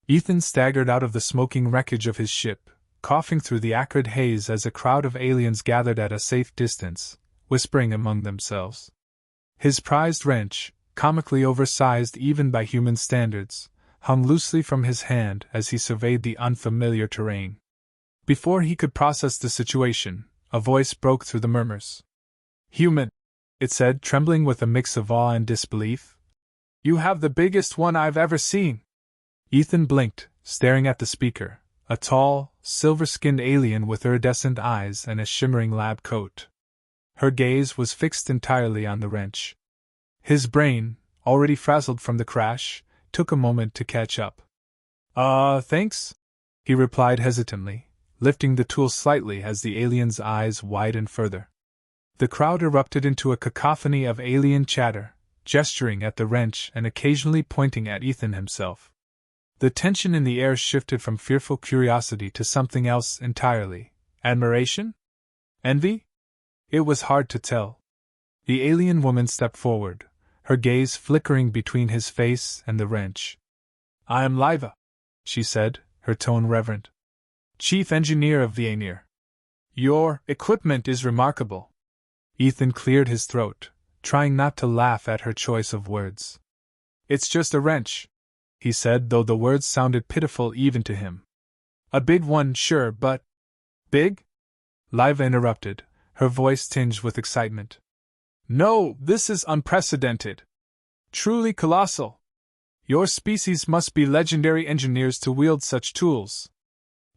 Ethan staggered out of the smoking wreckage of his ship, coughing through the acrid haze as a crowd of aliens gathered at a safe distance, whispering among themselves. His prized wrench, comically oversized even by human standards, hung loosely from his hand as he surveyed the unfamiliar terrain. Before he could process the situation, a voice broke through the murmurs. "Human," it said, trembling with a mix of awe and disbelief. "You have the biggest one I've ever seen." Ethan blinked, staring at the speaker, a tall, silver-skinned alien with iridescent eyes and a shimmering lab coat. Her gaze was fixed entirely on the wrench. His brain, already frazzled from the crash, took a moment to catch up. Thanks," he replied hesitantly, lifting the tool slightly as the alien's eyes widened further. The crowd erupted into a cacophony of alien chatter, gesturing at the wrench and occasionally pointing at Ethan himself. The tension in the air shifted from fearful curiosity to something else entirely. Admiration? Envy? It was hard to tell. The alien woman stepped forward, her gaze flickering between his face and the wrench. "I am Liva," she said, her tone reverent. "Chief Engineer of the Aenir. Your equipment is remarkable." Ethan cleared his throat, trying not to laugh at her choice of words. "It's just a wrench," he said, though the words sounded pitiful even to him. "A big one, sure, but—" "Big?" Liva interrupted, her voice tinged with excitement. "No, this is unprecedented. Truly colossal. Your species must be legendary engineers to wield such tools."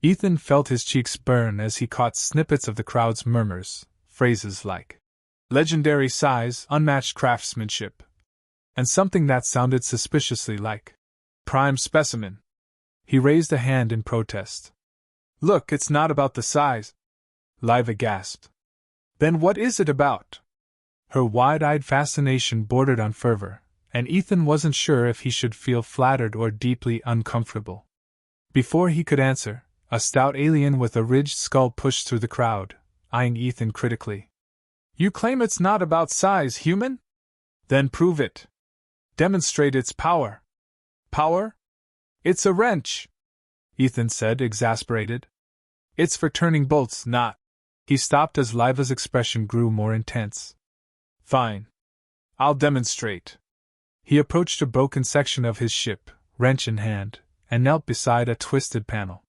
Ethan felt his cheeks burn as he caught snippets of the crowd's murmurs, phrases like legendary size, unmatched craftsmanship, and something that sounded suspiciously like prime specimen. He raised a hand in protest. "Look, it's not about the size," Liva gasped. "Then what is it about?" Her wide-eyed fascination bordered on fervor, and Ethan wasn't sure if he should feel flattered or deeply uncomfortable. Before he could answer, a stout alien with a ridged skull pushed through the crowd, eyeing Ethan critically. "You claim it's not about size, human? Then prove it. Demonstrate its power." "Power? It's a wrench," Ethan said, exasperated. "It's for turning bolts, not—" He stopped as Liva's expression grew more intense. "Fine. I'll demonstrate." He approached a broken section of his ship, wrench in hand, and knelt beside a twisted panel.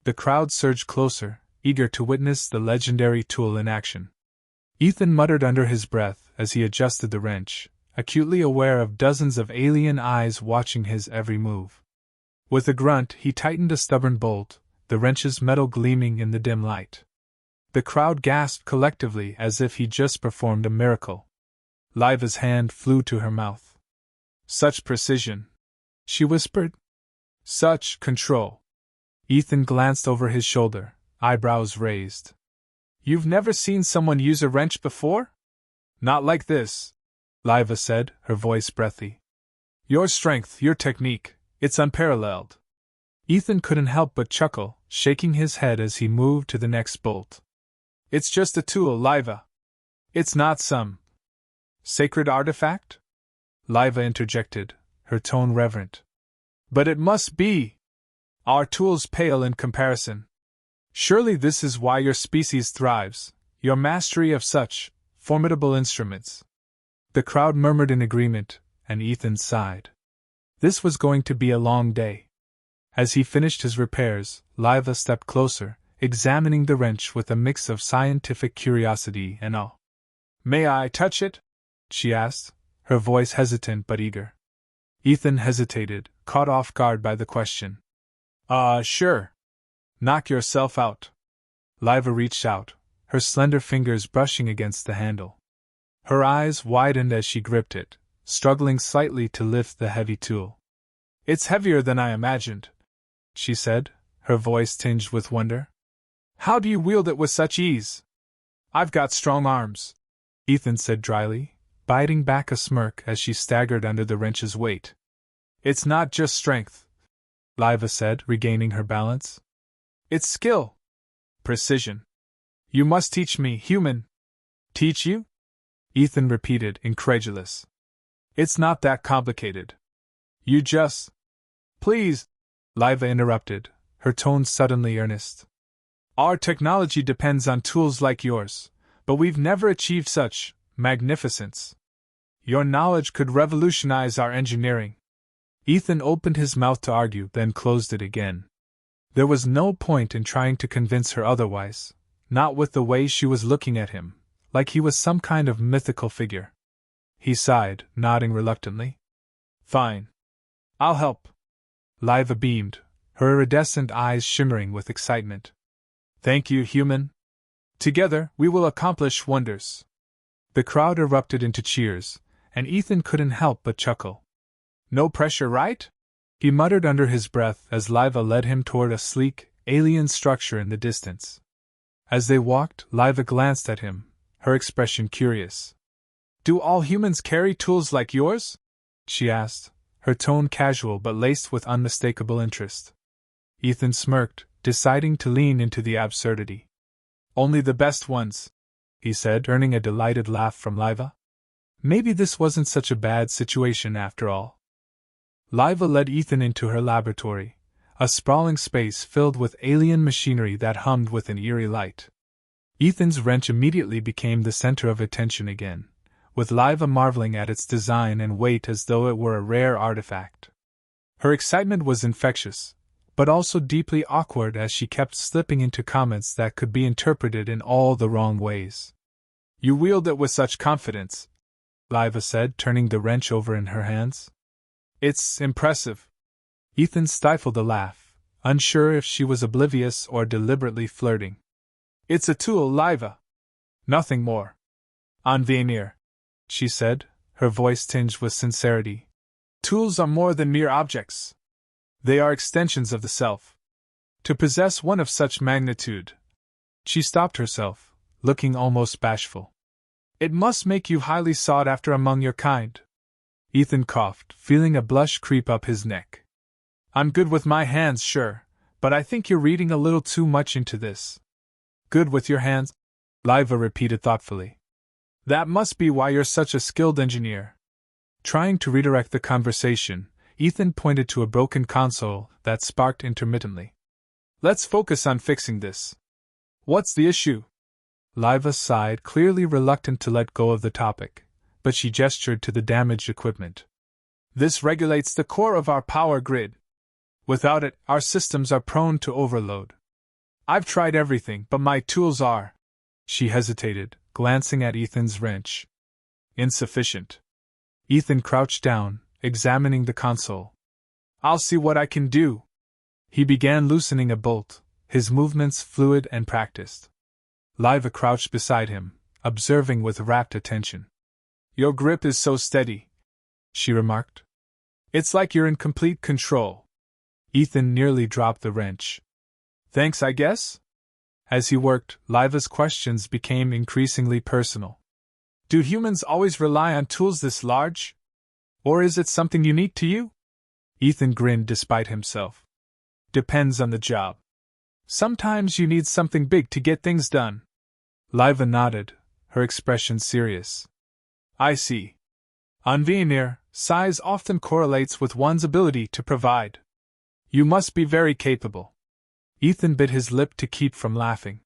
The crowd surged closer, eager to witness the legendary tool in action. Ethan muttered under his breath as he adjusted the wrench, acutely aware of dozens of alien eyes watching his every move. With a grunt, he tightened a stubborn bolt, the wrench's metal gleaming in the dim light. The crowd gasped collectively as if he just performed a miracle. Liva's hand flew to her mouth. "Such precision," she whispered. "Such control." Ethan glanced over his shoulder, eyebrows raised. "You've never seen someone use a wrench before?" "Not like this," Liva said, her voice breathy. "Your strength, your technique, it's unparalleled." Ethan couldn't help but chuckle, shaking his head as he moved to the next bolt. "It's just a tool, Liva. It's not some sacred artifact?" Liva interjected, her tone reverent. "But it must be. Our tools pale in comparison. Surely this is why your species thrives, your mastery of such formidable instruments." The crowd murmured in agreement, and Ethan sighed. This was going to be a long day. As he finished his repairs, Liva stepped closer, examining the wrench with a mix of scientific curiosity and awe. "May I touch it?" she asked, her voice hesitant but eager. Ethan hesitated, caught off guard by the question. Sure. Knock yourself out." Liva reached out, her slender fingers brushing against the handle. Her eyes widened as she gripped it, struggling slightly to lift the heavy tool. "It's heavier than I imagined," she said, her voice tinged with wonder. "How do you wield it with such ease?" "I've got strong arms," Ethan said dryly, biting back a smirk as she staggered under the wrench's weight. "It's not just strength," Liva said, regaining her balance. "It's skill. Precision. You must teach me, human." "Teach you?" Ethan repeated, incredulous. "It's not that complicated. You just—" "Please," Liva interrupted, her tone suddenly earnest. Our technology depends on tools like yours, but we've never achieved such magnificence. Your knowledge could revolutionize our engineering. Ethan opened his mouth to argue, then closed it again. There was no point in trying to convince her otherwise, not with the way she was looking at him, like he was some kind of mythical figure. He sighed, nodding reluctantly. Fine. I'll help. Liva beamed, her iridescent eyes shimmering with excitement. Thank you, human. Together, we will accomplish wonders. The crowd erupted into cheers, and Ethan couldn't help but chuckle. No pressure, right? He muttered under his breath as Liva led him toward a sleek, alien structure in the distance. As they walked, Liva glanced at him, her expression curious. Do all humans carry tools like yours? She asked, her tone casual but laced with unmistakable interest. Ethan smirked, deciding to lean into the absurdity. Only the best ones, he said, earning a delighted laugh from Liva. Maybe this wasn't such a bad situation after all. Liva led Ethan into her laboratory, a sprawling space filled with alien machinery that hummed with an eerie light. Ethan's wrench immediately became the center of attention again, with Liva marveling at its design and weight as though it were a rare artifact. Her excitement was infectious, but also deeply awkward as she kept slipping into comments that could be interpreted in all the wrong ways. You wield it with such confidence, Liva said, turning the wrench over in her hands. It's impressive. Ethan stifled a laugh, unsure if she was oblivious or deliberately flirting. It's a tool, Liva. Nothing more. En venir, she said, her voice tinged with sincerity. Tools are more than mere objects. They are extensions of the self. To possess one of such magnitude. She stopped herself, looking almost bashful. It must make you highly sought after among your kind. Ethan coughed, feeling a blush creep up his neck. I'm good with my hands, sure, but I think you're reading a little too much into this. Good with your hands? Liva repeated thoughtfully. That must be why you're such a skilled engineer. Trying to redirect the conversation, Ethan pointed to a broken console that sparked intermittently. Let's focus on fixing this. What's the issue? Liva sighed, clearly reluctant to let go of the topic, but she gestured to the damaged equipment. This regulates the core of our power grid. Without it, our systems are prone to overload. I've tried everything, but my tools are. She hesitated, glancing at Ethan's wrench. Insufficient. Ethan crouched down, examining the console. I'll see what I can do. He began loosening a bolt, his movements fluid and practiced. Liva crouched beside him, observing with rapt attention. Your grip is so steady, she remarked. It's like you're in complete control. Ethan nearly dropped the wrench. Thanks, I guess? As he worked, Liva's questions became increasingly personal. Do humans always rely on tools this large? Or is it something unique to you? Ethan grinned despite himself. Depends on the job. Sometimes you need something big to get things done. Liva nodded, her expression serious. I see. En venir, size often correlates with one's ability to provide. You must be very capable. Ethan bit his lip to keep from laughing.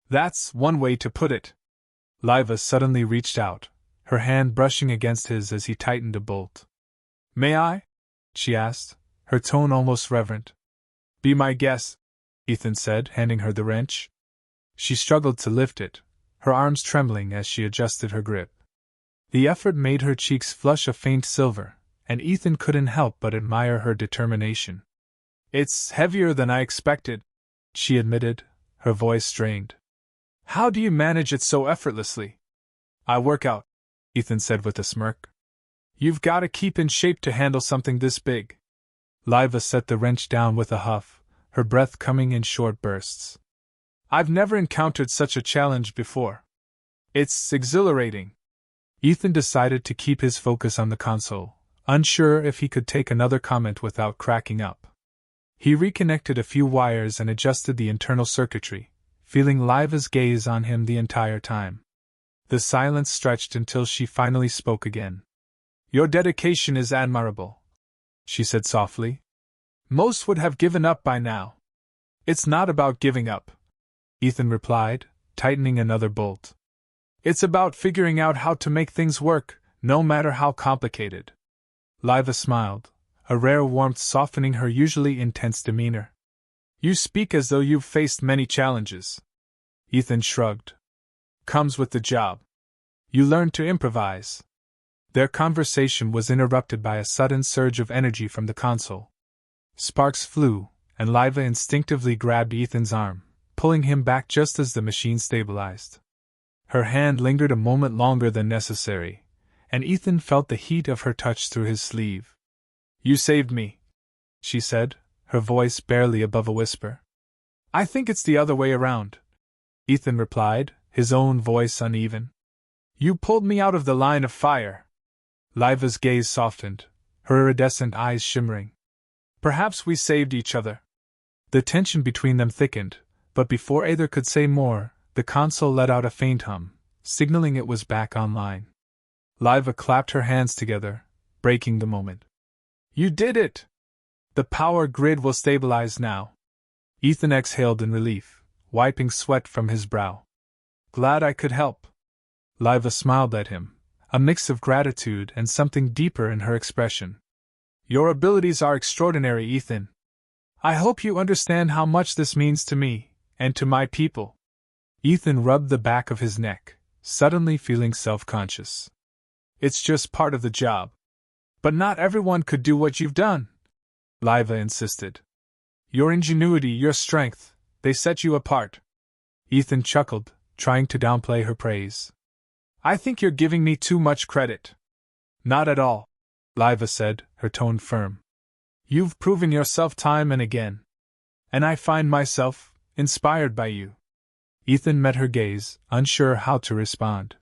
That's one way to put it. Liva suddenly reached out, her hand brushing against his as he tightened a bolt. May I? She asked, her tone almost reverent. Be my guest, Ethan said, handing her the wrench. She struggled to lift it, her arms trembling as she adjusted her grip. The effort made her cheeks flush a faint silver, and Ethan couldn't help but admire her determination. It's heavier than I expected, she admitted, her voice strained. How do you manage it so effortlessly? I work out, Ethan said with a smirk. You've got to keep in shape to handle something this big. Liva set the wrench down with a huff, her breath coming in short bursts. I've never encountered such a challenge before. It's exhilarating. Ethan decided to keep his focus on the console, unsure if he could take another comment without cracking up. He reconnected a few wires and adjusted the internal circuitry, feeling Liva's gaze on him the entire time. The silence stretched until she finally spoke again. Your dedication is admirable, she said softly. Most would have given up by now. It's not about giving up, Ethan replied, tightening another bolt. It's about figuring out how to make things work, no matter how complicated. Liva smiled, a rare warmth softening her usually intense demeanor. You speak as though you've faced many challenges. Ethan shrugged. Comes with the job. You learn to improvise. Their conversation was interrupted by a sudden surge of energy from the console. Sparks flew, and Liva instinctively grabbed Ethan's arm, pulling him back just as the machine stabilized. Her hand lingered a moment longer than necessary, and Ethan felt the heat of her touch through his sleeve. You saved me, she said, her voice barely above a whisper. I think it's the other way around, Ethan replied, his own voice uneven. You pulled me out of the line of fire. Liva's gaze softened, her iridescent eyes shimmering. Perhaps we saved each other. The tension between them thickened, but before either could say more, the console let out a faint hum, signaling it was back online. Liva clapped her hands together, breaking the moment. You did it! The power grid will stabilize now. Ethan exhaled in relief, wiping sweat from his brow. Glad I could help. Liva smiled at him, a mix of gratitude and something deeper in her expression. Your abilities are extraordinary, Ethan. I hope you understand how much this means to me, and to my people. Ethan rubbed the back of his neck, suddenly feeling self-conscious. It's just part of the job. But not everyone could do what you've done, Liva insisted. Your ingenuity, your strength, they set you apart. Ethan chuckled, trying to downplay her praise. I think you're giving me too much credit. Not at all, Liva said, her tone firm. You've proven yourself time and again. And I find myself inspired by you. Ethan met her gaze, unsure how to respond.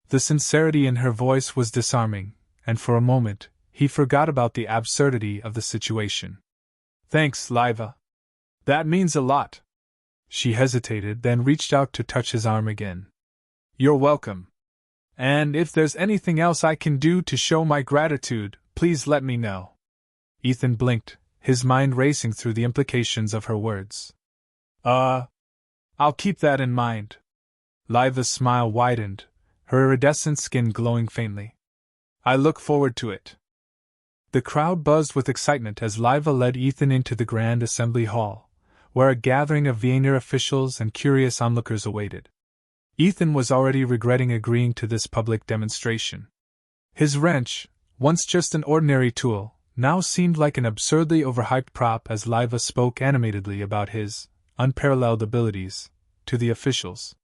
The sincerity in her voice was disarming, and for a moment, he forgot about the absurdity of the situation. Thanks, Liva. That means a lot. She hesitated, then reached out to touch his arm again. You're welcome. And if there's anything else I can do to show my gratitude, please let me know. Ethan blinked, his mind racing through the implications of her words. I'll keep that in mind. Liva's smile widened, her iridescent skin glowing faintly. I look forward to it. The crowd buzzed with excitement as Liva led Ethan into the Grand Assembly Hall, where a gathering of Vienna officials and curious onlookers awaited. Ethan was already regretting agreeing to this public demonstration. His wrench, once just an ordinary tool, now seemed like an absurdly overhyped prop as Liva spoke animatedly about his unparalleled abilities to the officials.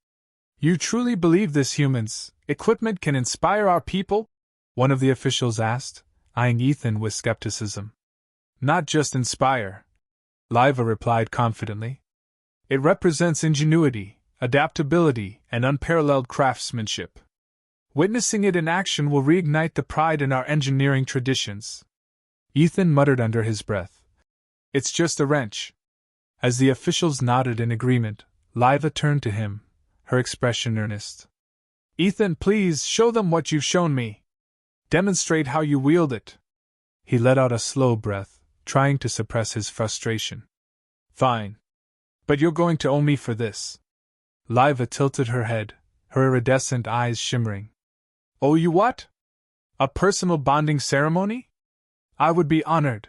You truly believe this human's equipment can inspire our people? One of the officials asked, eyeing Ethan with skepticism. Not just inspire, Liva replied confidently. It represents ingenuity, adaptability, and unparalleled craftsmanship. Witnessing it in action will reignite the pride in our engineering traditions. Ethan muttered under his breath. It's just a wrench. As the officials nodded in agreement, Liva turned to him, her expression earnest. Ethan, please show them what you've shown me. Demonstrate how you wield it. He let out a slow breath, trying to suppress his frustration. Fine. But you're going to owe me for this. Liva tilted her head, her iridescent eyes shimmering. Owe you what? A personal bonding ceremony? I would be honored.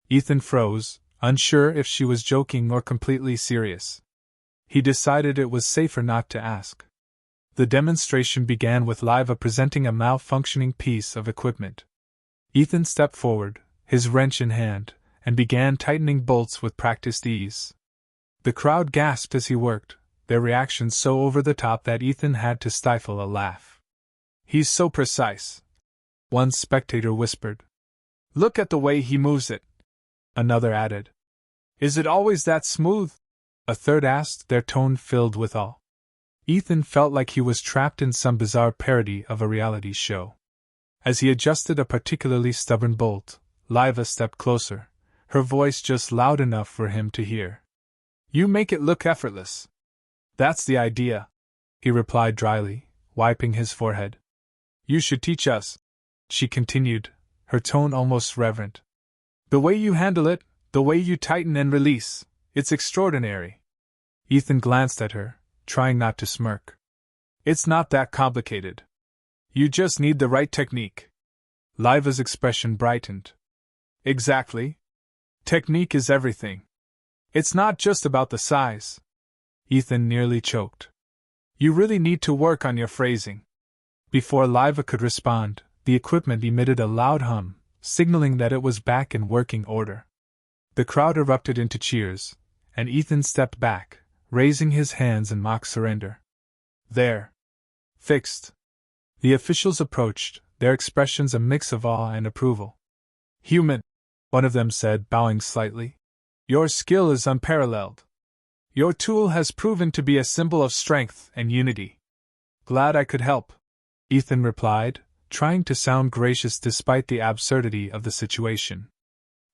Ethan froze, unsure if she was joking or completely serious. He decided it was safer not to ask. The demonstration began with Liva presenting a malfunctioning piece of equipment. Ethan stepped forward, his wrench in hand, and began tightening bolts with practiced ease. The crowd gasped as he worked, their reactions so over the top that Ethan had to stifle a laugh. He's so precise, one spectator whispered. Look at the way he moves it, another added. Is it always that smooth? A third asked, their tone filled with awe. Ethan felt like he was trapped in some bizarre parody of a reality show. As he adjusted a particularly stubborn bolt, Liva stepped closer, her voice just loud enough for him to hear. You make it look effortless. That's the idea, he replied dryly, wiping his forehead. You should teach us, she continued, her tone almost reverent. The way you handle it, The way you tighten and release, it's extraordinary. Ethan glanced at her, trying not to smirk. It's not that complicated. You just need the right technique. Liva's expression brightened. Exactly. Technique is everything. It's not just about the size. Ethan nearly choked. You really need to work on your phrasing. Before Liva could respond, the equipment emitted a loud hum, signaling that it was back in working order. The crowd erupted into cheers, and Ethan stepped back, raising his hands in mock surrender. There. Fixed. The officials approached, their expressions a mix of awe and approval. Human, one of them said, bowing slightly. Your skill is unparalleled. Your tool has proven to be a symbol of strength and unity. Glad I could help, Ethan replied, trying to sound gracious despite the absurdity of the situation.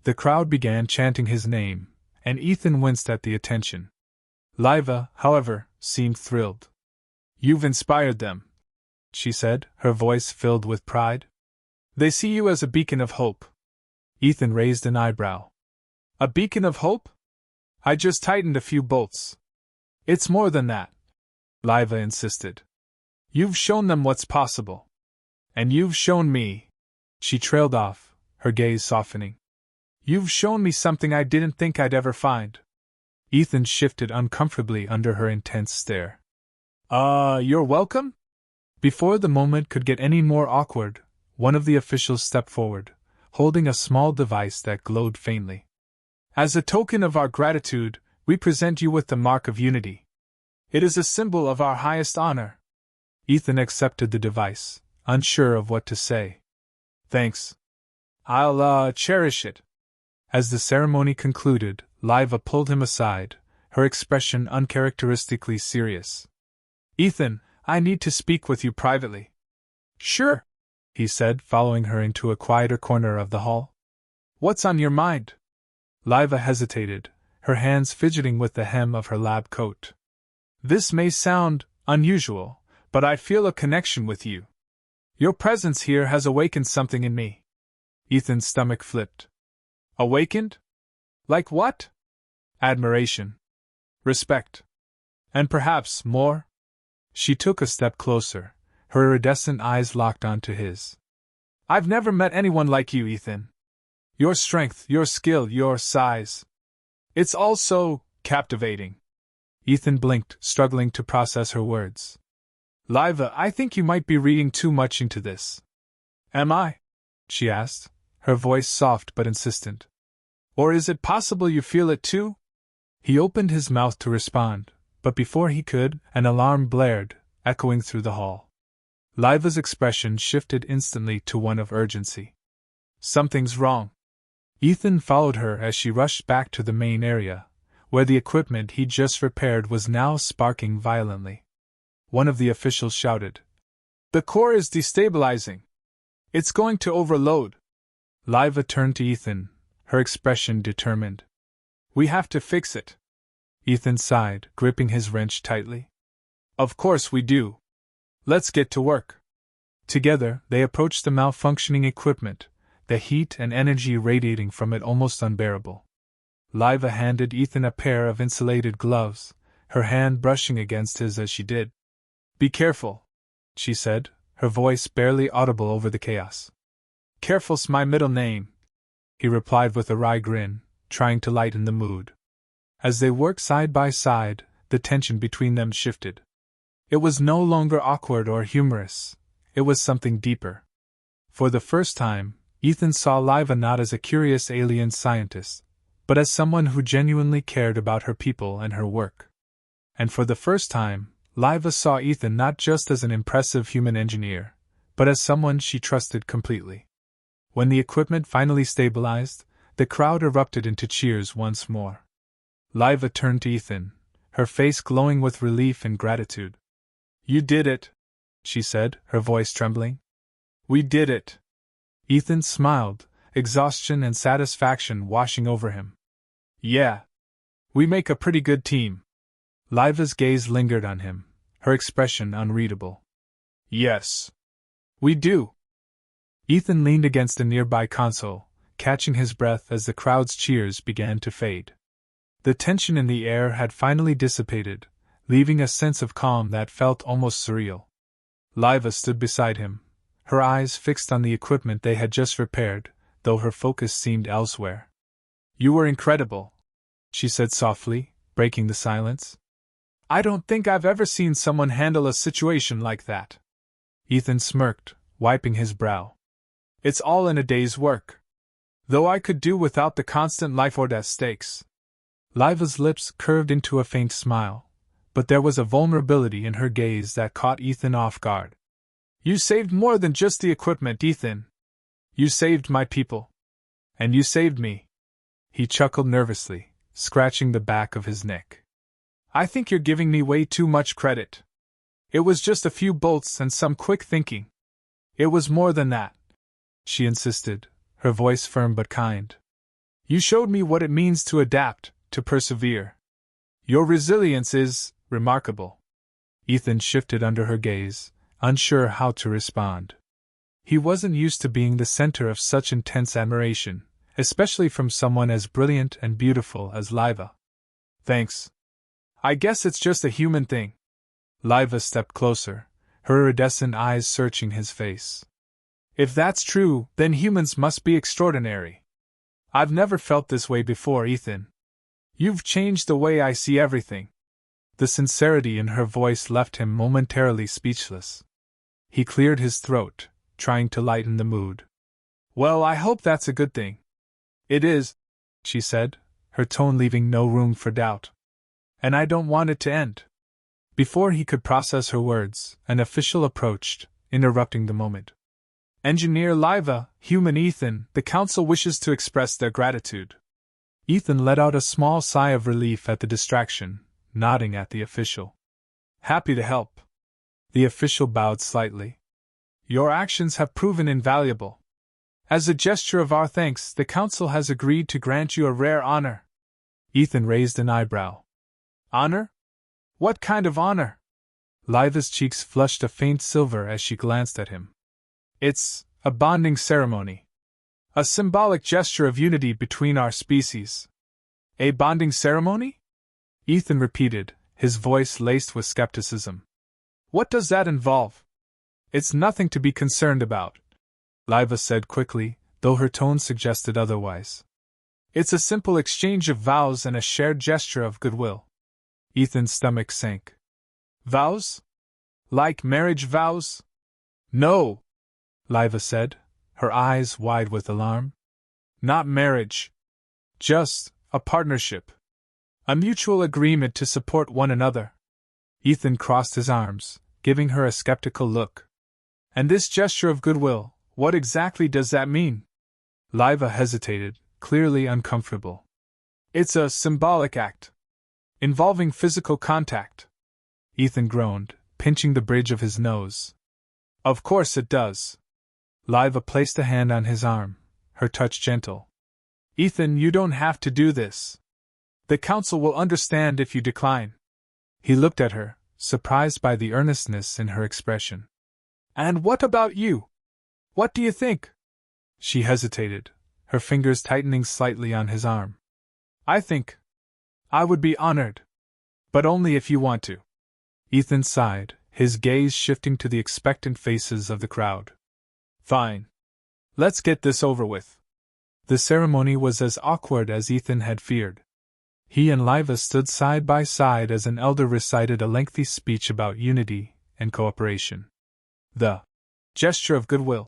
The crowd began chanting his name, and Ethan winced at the attention. Liva, however, seemed thrilled. You've inspired them, she said, her voice filled with pride. They see you as a beacon of hope. Ethan raised an eyebrow. A beacon of hope? I just tightened a few bolts. It's more than that, Liva insisted. You've shown them what's possible. And you've shown me. She trailed off, her gaze softening. You've shown me something I didn't think I'd ever find. Ethan shifted uncomfortably under her intense stare. You're welcome? Before the moment could get any more awkward, one of the officials stepped forward, holding a small device that glowed faintly. As a token of our gratitude, we present you with the Mark of Unity. It is a symbol of our highest honor. Ethan accepted the device, unsure of what to say. Thanks. I'll cherish it. As the ceremony concluded, Liva pulled him aside, her expression uncharacteristically serious. Ethan, I need to speak with you privately. Sure, he said, following her into a quieter corner of the hall. What's on your mind? Liva hesitated, her hands fidgeting with the hem of her lab coat. This may sound unusual, but I feel a connection with you. Your presence here has awakened something in me. Ethan's stomach flipped. Awakened? Like what? Admiration. Respect. And perhaps more? She took a step closer, her iridescent eyes locked onto his. I've never met anyone like you, Ethan. Your strength, your skill, your size. It's all so captivating. Ethan blinked, struggling to process her words. Liva, I think you might be reading too much into this. Am I? She asked, her voice soft but insistent. Or is it possible you feel it too? He opened his mouth to respond, but before he could, an alarm blared, echoing through the hall. Liva's expression shifted instantly to one of urgency. Something's wrong. Ethan followed her as she rushed back to the main area, where the equipment he'd just repaired was now sparking violently. One of the officials shouted, The core is destabilizing. It's going to overload. Liva turned to Ethan, her expression determined. We have to fix it. Ethan sighed, gripping his wrench tightly. Of course we do. Let's get to work. Together, they approached the malfunctioning equipment, the heat and energy radiating from it almost unbearable. Liva handed Ethan a pair of insulated gloves, her hand brushing against his as she did. Be careful, she said, her voice barely audible over the chaos. Careful's my middle name, he replied with a wry grin, trying to lighten the mood. As they worked side by side, the tension between them shifted. It was no longer awkward or humorous, it was something deeper. For the first time, Ethan saw Liva not as a curious alien scientist, but as someone who genuinely cared about her people and her work. And for the first time, Liva saw Ethan not just as an impressive human engineer, but as someone she trusted completely. When the equipment finally stabilized, the crowd erupted into cheers once more. Liva turned to Ethan, her face glowing with relief and gratitude. You did it, she said, her voice trembling. We did it. Ethan smiled, exhaustion and satisfaction washing over him. Yeah. We make a pretty good team. Liva's gaze lingered on him, her expression unreadable. Yes. We do. Ethan leaned against a nearby console, catching his breath as the crowd's cheers began to fade. The tension in the air had finally dissipated, leaving a sense of calm that felt almost surreal. Liva stood beside him, her eyes fixed on the equipment they had just repaired, though her focus seemed elsewhere. "You were incredible," she said softly, breaking the silence. "I don't think I've ever seen someone handle a situation like that." Ethan smirked, wiping his brow. "It's all in a day's work. Though I could do without the constant life-or-death stakes." Liva's lips curved into a faint smile, but there was a vulnerability in her gaze that caught Ethan off guard. "You saved more than just the equipment, Ethan. You saved my people. And you saved me." He chuckled nervously, scratching the back of his neck. "I think you're giving me way too much credit. It was just a few bolts and some quick thinking. It was more than that," she insisted, her voice firm but kind. "You showed me what it means to adapt, to persevere. Your resilience is remarkable." Ethan shifted under her gaze, unsure how to respond. He wasn't used to being the center of such intense admiration, especially from someone as brilliant and beautiful as Liva. "Thanks. I guess it's just a human thing." Liva stepped closer, her iridescent eyes searching his face. "If that's true, then humans must be extraordinary. I've never felt this way before, Ethan. You've changed the way I see everything." The sincerity in her voice left him momentarily speechless. He cleared his throat, trying to lighten the mood. "Well, I hope that's a good thing." "It is," she said, her tone leaving no room for doubt. "And I don't want it to end." Before he could process her words, an official approached, interrupting the moment. "Engineer Liva, Human Ethan, the Council wishes to express their gratitude." Ethan let out a small sigh of relief at the distraction, nodding at the official. "Happy to help." The official bowed slightly. "Your actions have proven invaluable. As a gesture of our thanks, the Council has agreed to grant you a rare honor." Ethan raised an eyebrow. "Honor? What kind of honor?" Liva's cheeks flushed a faint silver as she glanced at him. "It's a bonding ceremony. A symbolic gesture of unity between our species." "A bonding ceremony?" Ethan repeated, his voice laced with skepticism. "What does that involve?" "It's nothing to be concerned about," Liva said quickly, though her tone suggested otherwise. "It's a simple exchange of vows and a shared gesture of goodwill." Ethan's stomach sank. "Vows? Like marriage vows?" "No," Liva said, her eyes wide with alarm. "Not marriage. Just a partnership. A mutual agreement to support one another." Ethan crossed his arms, giving her a skeptical look. "And this gesture of goodwill, what exactly does that mean?" Liva hesitated, clearly uncomfortable. "It's a symbolic act. Involving physical contact." Ethan groaned, pinching the bridge of his nose. "Of course it does." Liva placed a hand on his arm, her touch gentle. "Ethan, you don't have to do this. The Council will understand if you decline." He looked at her, surprised by the earnestness in her expression. "And what about you? What do you think?" She hesitated, her fingers tightening slightly on his arm. "I think I would be honored. But only if you want to." Ethan sighed, his gaze shifting to the expectant faces of the crowd. "Fine. Let's get this over with." The ceremony was as awkward as Ethan had feared. He and Liva stood side by side as an elder recited a lengthy speech about unity and cooperation. The gesture of goodwill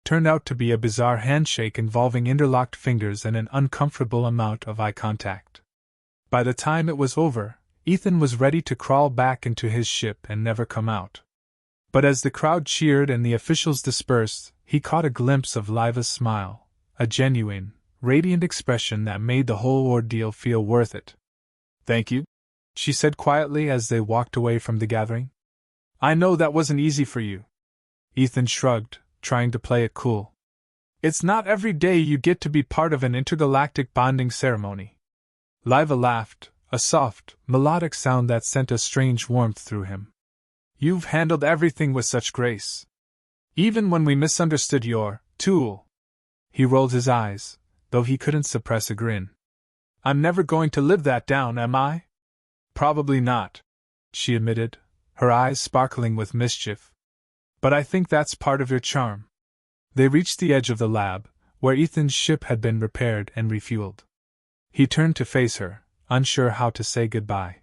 turned out to be a bizarre handshake involving interlocked fingers and an uncomfortable amount of eye contact. By the time it was over, Ethan was ready to crawl back into his ship and never come out. But as the crowd cheered and the officials dispersed, he caught a glimpse of Liva's smile, a genuine, radiant expression that made the whole ordeal feel worth it. "Thank you," she said quietly as they walked away from the gathering. "I know that wasn't easy for you." Ethan shrugged, trying to play it cool. "It's not every day you get to be part of an intergalactic bonding ceremony." Liva laughed, a soft, melodic sound that sent a strange warmth through him. "You've handled everything with such grace. Even when we misunderstood your tool." He rolled his eyes, though he couldn't suppress a grin. I'm never going to live that down, am I? Probably not, she admitted, her eyes sparkling with mischief. But I think that's part of your charm. They reached the edge of the lab, where Ethan's ship had been repaired and refueled. He turned to face her, unsure how to say goodbye.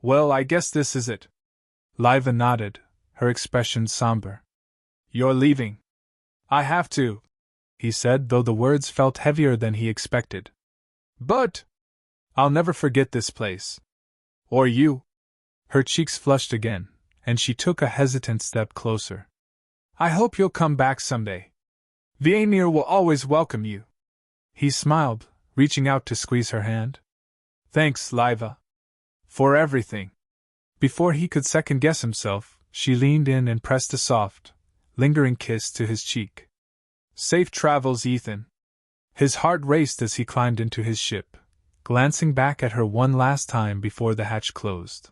Well, I guess this is it. Liva nodded, her expression somber. You're leaving. I have to, he said, though the words felt heavier than he expected. But I'll never forget this place. Or you. Her cheeks flushed again, and she took a hesitant step closer. I hope you'll come back someday. The Aemir will always welcome you. He smiled, reaching out to squeeze her hand. Thanks, Liva. For everything. Before he could second-guess himself, she leaned in and pressed a soft, lingering kiss to his cheek. Safe travels, Ethan. His heart raced as he climbed into his ship, glancing back at her one last time before the hatch closed.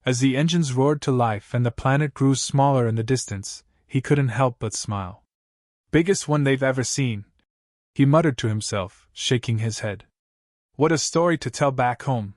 As the engines roared to life and the planet grew smaller in the distance, he couldn't help but smile. Biggest one they've ever seen, he muttered to himself, shaking his head. What a story to tell back home.